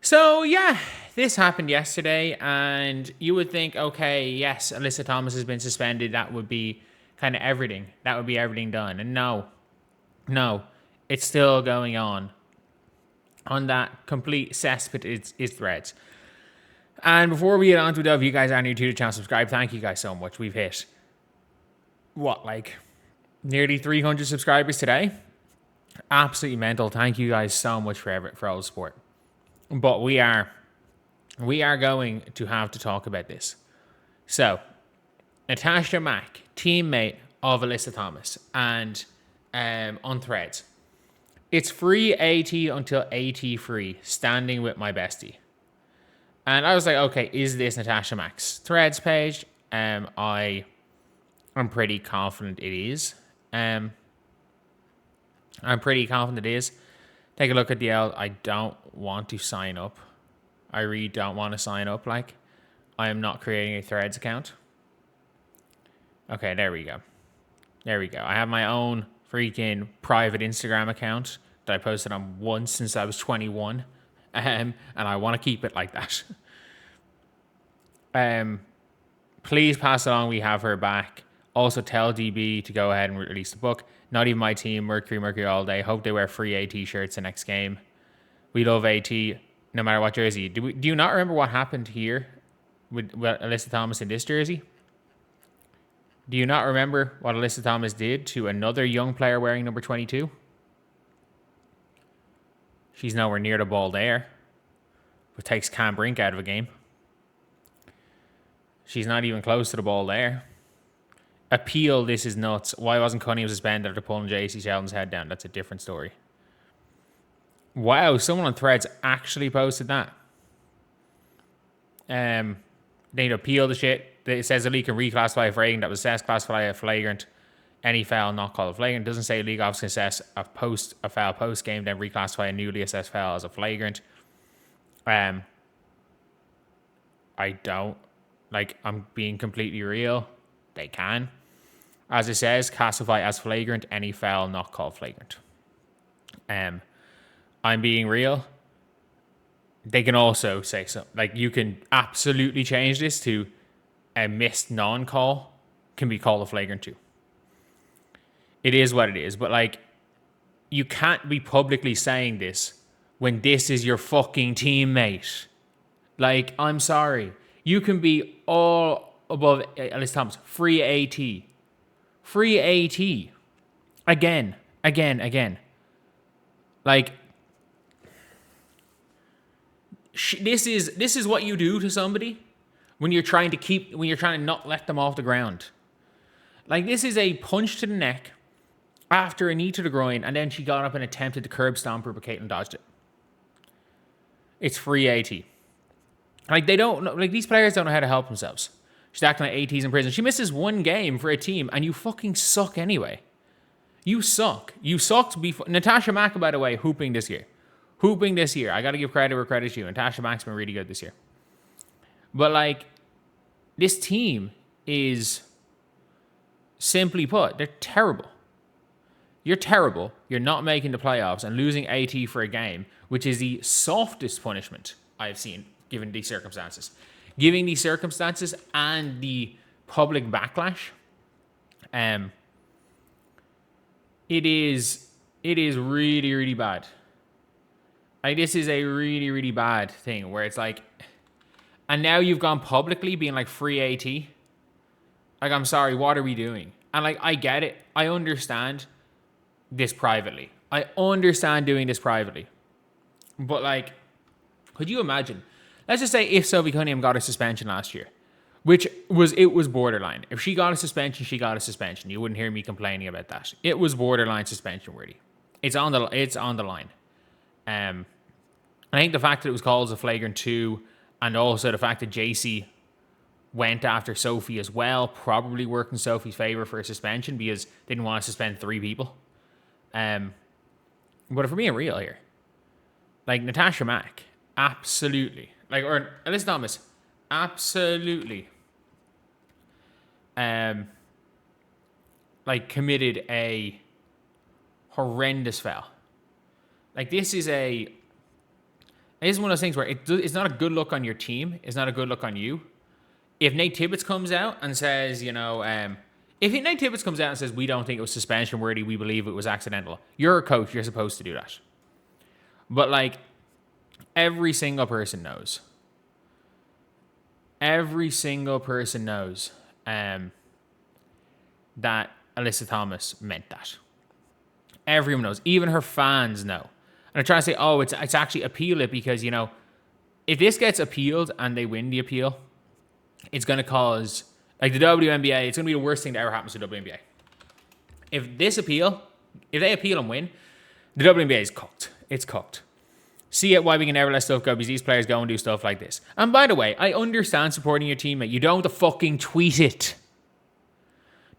So yeah, this happened yesterday, and you would think, okay, yes, Alyssa Thomas has been suspended. That would be kind of everything. That would be everything done. And no, it's still going on that complete cesspit is Threads. And before we get on to it, if you guys are new to the channel, subscribe. Thank you guys so much. We've hit nearly 300 subscribers today. Absolutely mental. Thank you guys so much for all the support. But we are going to have to talk about this. So, Natasha Mack, teammate of Alyssa Thomas, and on Threads, it's free AT until AT free, standing with my bestie. And I was like, okay, is this Natasha Mack's Threads page? I'm pretty confident it is. I'm pretty confident it is. Take a look at the L. I don't want to sign up. I really don't want to sign up. I am not creating a Threads account. Okay, there we go. I have my own freaking private Instagram account that I posted on once since I was 21. And I want to keep it like that. Please pass along we have her back. Also tell DB to go ahead and release the book. Not even my team, Mercury all day. Hope they wear free AT shirts the next game. We love AT no matter what jersey. Do you not remember what happened here with Alyssa Thomas in this jersey? Do you not remember what Alyssa Thomas did to another young player wearing number 22? She's nowhere near the ball there. It takes Brink out of a game. She's not even close to the ball there. Appeal, this is nuts. Why wasn't Cunningham suspended after pulling JC Sheldon's head down? That's a different story. Wow, someone on Threads actually posted that. They need to appeal the shit. It says the league can reclassify a flagrant that was assessed, classify a flagrant. Any foul not called a flagrant. Doesn't say league officer can assess a foul post game, then reclassify a newly assessed foul as a flagrant. I don't I'm being completely real. They can. As it says, classify as flagrant any foul not called flagrant. I'm being real. They can also say so. You can absolutely change this to a missed non-call can be called a flagrant too. It is what it is. But you can't be publicly saying this when this is your fucking teammate. I'm sorry. You can be all above Alyssa Thomas. Free AT. Free AT. Again. This is what you do to somebody when you're trying to not let them off the ground. This is a punch to the neck after a knee to the groin, and then she got up and attempted to curb stomp her, but Caitlin dodged it. It's free AT. They don't know, these players don't know how to help themselves. She's acting like AT's in prison. She misses one game for a team, and you fucking suck anyway. You suck. You sucked before. Natasha Mack, by the way, hooping this year. I got to give credit where credit's due. Natasha Mack's been really good this year. But, this team is, simply put, they're terrible. You're terrible. You're not making the playoffs and losing AT for a game, which is the softest punishment I've seen, given these circumstances. Given these circumstances and the public backlash, it is really, really bad. This is a really, really bad thing where it's and now you've gone publicly being free AT. I'm sorry, what are we doing? And I get it. I understand this privately. I understand doing this privately. But could you imagine? Let's just say if Sophie Cunningham got a suspension last year, which was borderline. If she got a suspension, she got a suspension. You wouldn't hear me complaining about that. It was borderline suspension worthy. It's on the line. I think the fact that it was called as a flagrant 2, and also the fact that JC went after Sophie as well, probably worked in Sophie's favor for a suspension because they didn't want to suspend 3 people. But if we're being real here, Natasha Mack, absolutely. Or Alyssa Thomas, absolutely. Committed a horrendous foul. This is It's one of those things where it's not a good look on your team. It's not a good look on you. If Nate Tibbetts comes out and says, if Nate Tibbetts comes out and says, we don't think it was suspension worthy, we believe it was accidental, you're a coach, you're supposed to do that. But like, every single person knows. Every single person knows that Alyssa Thomas meant that. Everyone knows. Even her fans know. And they're trying to say, oh, it's actually appeal it because, if this gets appealed and they win the appeal, it's going to cause, like the WNBA, it's going to be the worst thing that ever happens to the WNBA. If they appeal and win, the WNBA is cooked. It's cooked. See it why we can never let stuff go because these players go and do stuff like this. And by the way, I understand supporting your teammate. You don't have to fucking tweet it.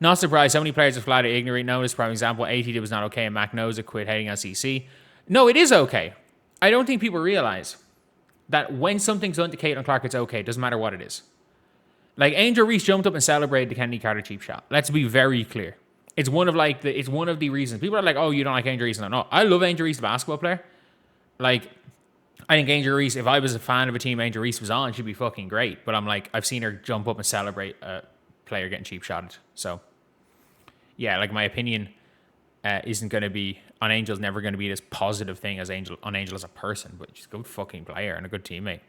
Not surprised. So many players are flat out ignorant. Notice, for example, AT did was not okay and Mack knows it, quit hating on CC. No, it is okay. I don't think people realize that when something's done to Caitlin Clark, it's okay. It doesn't matter what it is. Like Angel Reese jumped up and celebrated the Kennedy Carter cheap shot. Let's be very clear. It's one of the reasons. People are like, oh, you don't like Angel Reese. No, I love Angel Reese, the basketball player. Like, I think Angel Reese, if I was a fan of a team Angel Reese was on, she'd be fucking great. But I'm like, I've seen her jump up and celebrate a player getting cheap shotted. So, yeah, like my opinion isn't going to be on Angel's never going to be this positive thing as Angel as a person, but she's a good fucking player and a good teammate.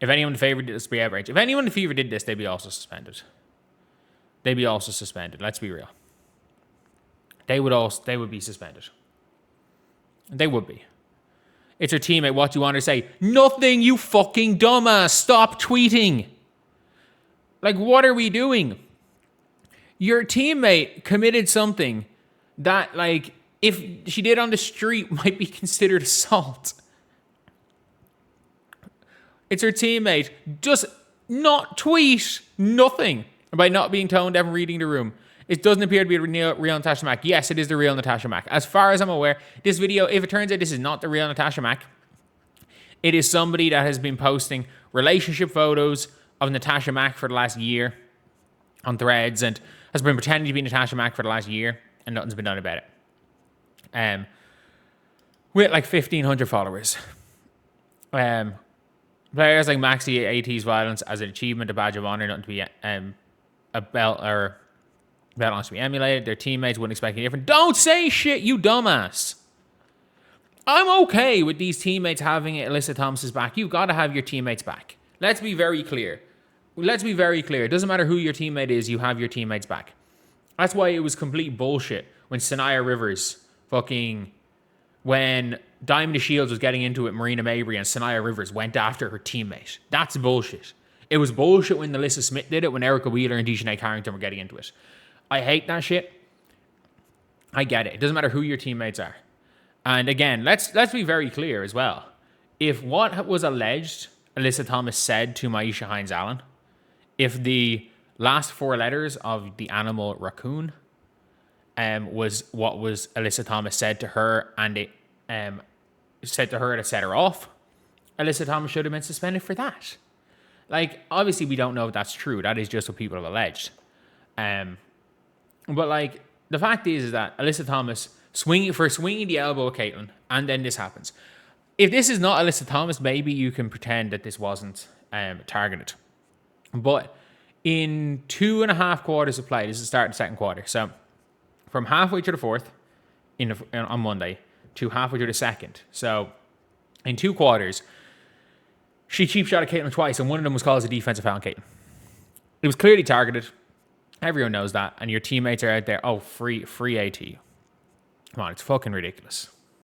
If anyone in favor did this, be outraged. If anyone in favor did this, they'd be also suspended. Let's be real. They would be suspended. They would be. It's her teammate. What do you want her to say? Nothing, you fucking dumbass. Stop tweeting. Like, what are we doing? Your teammate committed something that, like, if she did on the street, might be considered assault. It's her teammate. Just not tweet nothing by not being tone deaf and reading the room. It doesn't appear to be the real Natasha Mack. Yes, it is the real Natasha Mack. As far as I'm aware, this video, if it turns out this is not the real Natasha Mack, it is somebody that has been posting relationship photos of Natasha Mack for the last year on Threads and has been pretending to be Natasha Mack for the last year and nothing's been done about it. With like 1,500 followers. Players like Max see AT's violence as an achievement, a badge of honor, nothing to be a belt or balance to be emulated. Their teammates wouldn't expect any different. Don't say shit, you dumbass. I'm okay with these teammates having Alyssa Thomas's back. You've got to have your teammates back. Let's be very clear. It doesn't matter who your teammate is, you have your teammates back. That's why it was complete bullshit when Sanaya Rivers when Diamond Shields was getting into it, Marina Mabry and Sanaya Rivers went after her teammate. That's bullshit. It was bullshit when Alyssa Smith did it, when Erica Wheeler and Dejanay Carrington were getting into it. I hate that shit. I get it. It doesn't matter who your teammates are. And again, let's be very clear as well. If what was alleged Alyssa Thomas said to Maisha Hines-Allen, if the last four letters of the animal raccoon was what was Alyssa Thomas said to her, and it said to her to set her off, Alyssa Thomas should have been suspended for that. Like, obviously we don't know if that's true. That is just what people have alleged. But like, the fact is that Alyssa Thomas swinging the elbow at Caitlin, and then this happens. If this is not Alyssa Thomas, maybe you can pretend that this wasn't targeted. But in 2.5 quarters of play, this is the start of the second quarter. So from halfway through the fourth on Monday to halfway through the second. So in 2 quarters, she cheap shot at Caitlin twice, and one of them was called as a defensive foul on Caitlin. It was clearly targeted. Everyone knows that. And your teammates are out there, oh, free AT. Come on, it's fucking ridiculous.